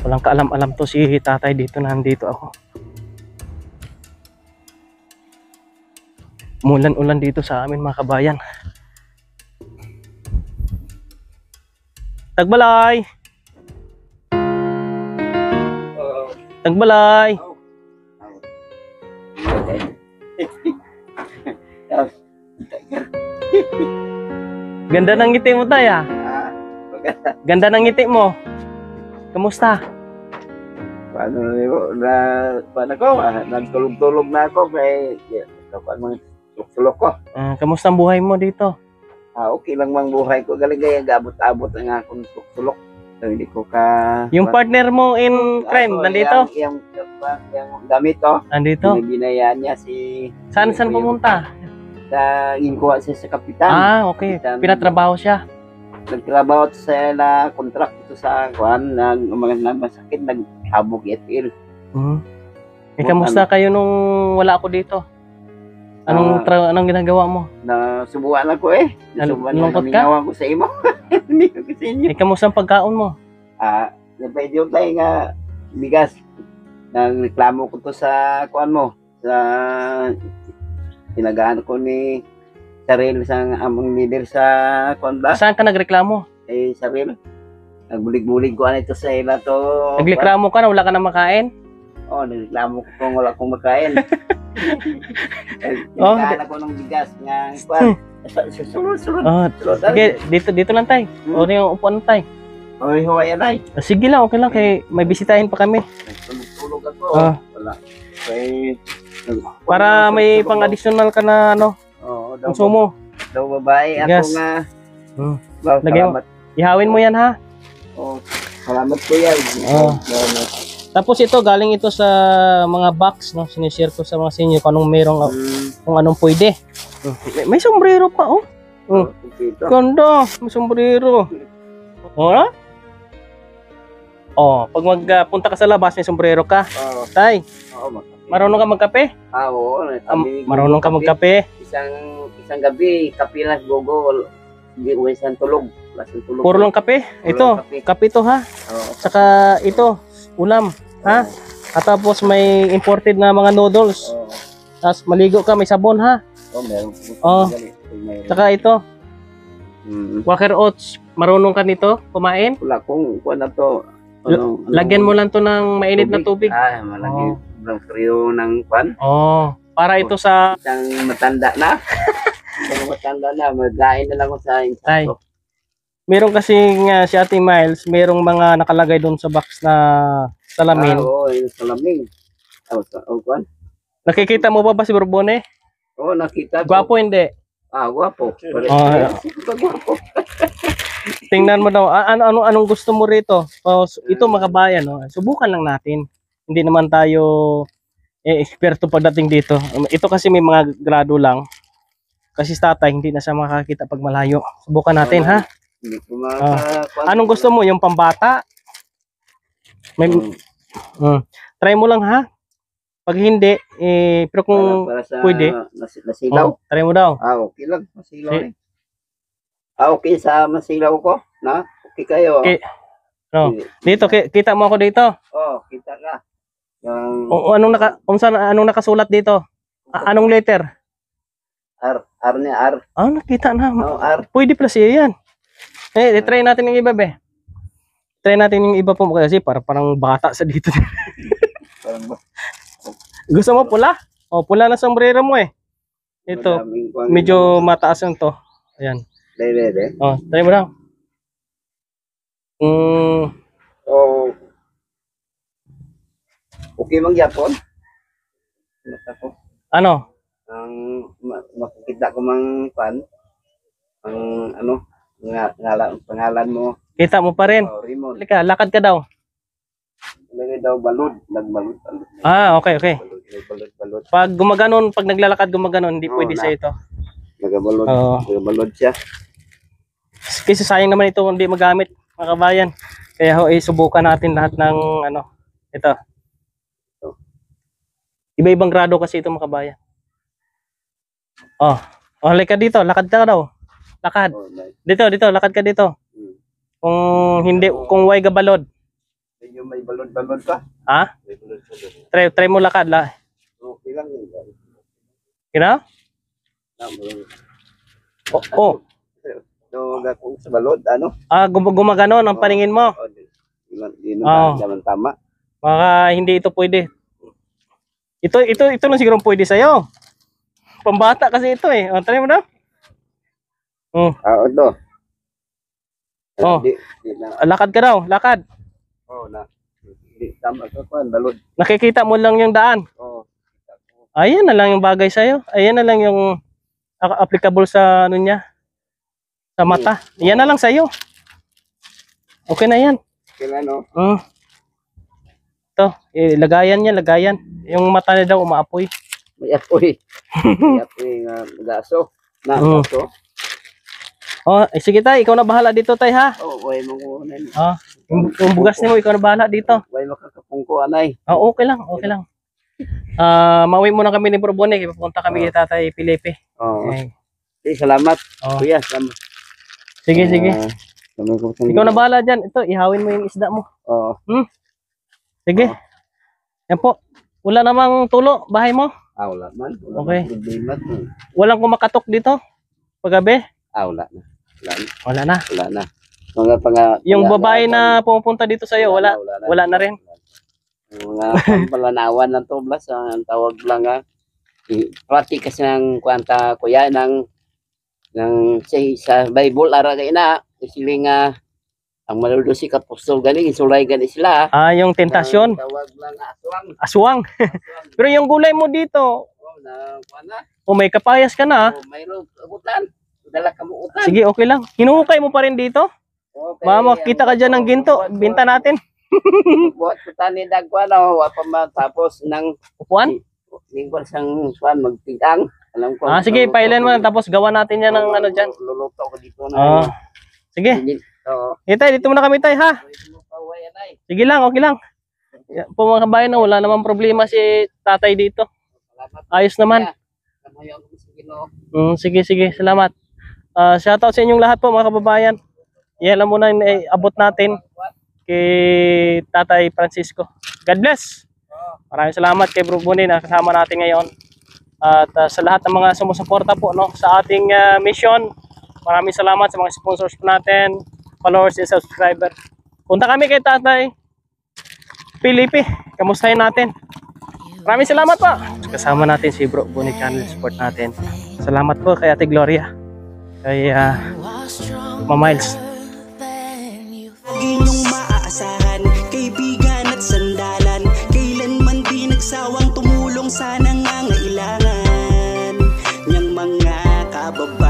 Walang kaalam-alam to si tatay dito na nandito ako. Umulan-ulan dito sa amin mga kabayan. Tagbalay! Tagbalay! Ganda ng ngiti mo tay ah. Ganda ng ngiti mo. Kamusta? Paano ko? Nagtulog-tulog na ako kay kapag sulok ko. Kamusta ang buhay mo dito? Okay lang mang buhay ko. Galing kaya gabot-abot ang akong sulok. So, hindi ko ka... Yung partner mo in crime, nandito? Yung gamit ko. Nandito? Binayaan niya si... Saan pumunta? Sa inkuha siya sa kapitan. Okay. Pinatrabaho siya. Nagtrabaho sa na contract ito sa kuan ng mga masakit naghabog itil. Kamusta kayo nung wala ako dito? Anong ginagawa mo? Nasubukan ako eh. Nalungkot ka? Nasubukan ko sa imo. Hindi ko sa inyo. Kamusta ang pagkaon mo? Napaidiyo tayo nga bigas. Nagreklamo ko to sa kuan mo. Sa tinagaan ko ni Saril sa among leader sa kuan ba? Saan ka nagreklamo? Saril. Nagbulig-bulig ko ito sa ila to. Nagreklamo ka na wala ka na makain? Nagreklamo ko kung wala akong makain. Tinagaan ako ng bigas nga kuan. Sunod. Sige, dito lang tay. O yung upuan tay. Huwayan ay. Sige lang, okay lang kay may bisitahin pa kami. Tulog ako. Wala. Para may pang-additional ka na konsumo. Daw babae ako nga. Salamat. Ihawin mo yan ha. Salamat ko yan. Tapos ito, galing ito sa mga box, no? Sinishare ko sa mga senior kung anong merong, kung anong pwede. May sombrero pa, Ganda, may sombrero. Pag magpunta ka sa labas, may sombrero ka. Tay, marunong ka magkape? Oo. Marunong ka magkape? Isang gabi, kape lang gogol. Hindi ko isang tulog. Puro lang kape? Ito, kape to ha? Saka ito, ulam, ha? At tapos may imported na mga noodles. Tapos maligo ka, may sabon ha? Meron. Saka ito, Quaker Oats, marunong ka nito kumain? Wala kung kuan na to. Lagyan mo lang to ng mainit na tubig. Malagyan ng frio ng kuan. Para ito sa isang matanda na. Magkain na lang ako sa Tay. Meron kasi si Ate Miles, merong mga nakalagay doon sa box na salamin. Yung salamin. Kuan. Nakikita mo ba si Borbone? Nakita. Gwapo hindi? Gwapo. Gwapo. Tingnan mo daw, anong gusto mo rito? Ito mga kabayan, subukan lang natin. Hindi naman tayo eksperto pagdating dito. Ito kasi may mga grado lang. Kasi sa tatay, hindi na siya makakita pag malayo. Subukan natin, ha? Anong gusto mo? Yung pambata? Try mo lang, ha? Pag hindi, pero kung pwede, nasilaw. Try mo daw. Okay lang. Masilaw okay sa masilaw ko? Okay kayo. Okay. Dito, kita mo ako dito. Kita ka. Anong nakasulat dito? Anong letter? R niya, R. Nakita na. R. Pwede pala siya yan. Try natin yung iba, be. Try natin yung iba po kasi parang bata sa dito. Gusto mo pula? Pula na sombrero mo eh. Ito, medyo mataas yung to. Ayan. Try mo daw. Okay mang Japon? Ano? Makikita ko mang pan. Pangalan mo. Kita mo pa rin. Raymond. Halika, lakad ka daw. Lagay daw balod. Nagbalod. Okay. Balod. Pag gumaganon, pag naglalakad gumaganon, hindi pwede sa ito. Nagabalod. Nagabalod siya. Kasi sayang naman ito hindi magamit, mga kabayan. Kaya subukan natin lahat ng ito. Iba-ibang grado kasi ito, mga kabayan. Halika dito, lakad ka daw. Lakad. Dito, lakad ka dito. Kung hindi, kung way gabalod. Yung may balon-balon pa. Ha? May balon-balon. Try mo lakad la. Okay lang yun. Kina? Oh. So, kung sa balon, ano? Gumagano ang paningin mo. Yun Oo. naman tama. Baka hindi ito pwede. Ito lang siguro pwede sa'yo. Pambata kasi ito eh. Try mo na. Ito. Oh. Lakad ka daw, lakad. Hindi tama ka pa, balon. Nakikita mo lang yung daan. Oo. Ayan na lang yung bagay sa'yo. Ayan na lang yung applicable sa ano niya. Sa mata. Yan na lang sa'yo. Okay na yan. Kailan, no? Ito, lagayan niya, lagayan. Yung mata niya daw umaapoy. May apoy. May apoy nga gaso. Gaso. Sige tay, ikaw na bahala dito tay ha. Way mangunan. Yung bugas niyo, ikaw na bahala dito. Way makakapungko anay. Okay lang, okay lang. Mauwi muna kami ni Borbone, pupunta kami kay Tatay Felipe. Salamat. Kuya, salamat. Sige. Ikaw na bahala dyan. Ito, ihawin mo yung isda mo. Sige. Yan po. Wala namang tulo, bahay mo? Wala man. Okay. Problema. Walang kumakatok dito? Paggabi? Wala na. Wala na. Wala na. Yung babae na pumupunta dito sa'yo, wala na rin. Mga palanawan ng tublas, ang tawag lang prati kasi ng kwanta kuya ng sa Bible ara kay na siling ang maludo si kapostol gani insulay gani sila. Yung tentasyon. Tawag lang Aswang. Pero yung gulay mo dito, may kapayas ka na. Mayroon utan. Dala ka mo utan. Sige, okay lang. Hinuhukay mo pa rin dito. Mama, kita ka dyan ng ginto. Binta natin. Buat utan ni dagwa na wa pa matapos ng upuan. Lingkod sang swan magtigang. Alam ko. Sige, pailan mo tapos gawa natin yan ng ano dyan. Luluto ko dito na. Sige. Tay, dito muna kami tay ha. Sige lang, okay lang. Po mga kabayan, wala namang problema si tatay dito. Ayos naman. Sige, salamat. Shoutout sa inyong lahat po mga kababayan. Yan lang muna yung abot natin kay Tatay Francisco. God bless. Maraming salamat kay Bro Bonnie na kasama natin ngayon. At sa lahat ng mga sumusuporta po sa ating mission. Maraming salamat sa mga sponsors po natin, followers and subscriber. Punta kami kay Tatay Felipe. Kamustahin natin. Maraming salamat po. Kasama natin si Bro Bonnie Channel, support natin. Salamat po kay Ate Gloria. Kay Miles. Inyong maaasahan, kaibigan at sandalan, kailanman di nagsawang tumulong sa nangangailangan niyang mga kababayan.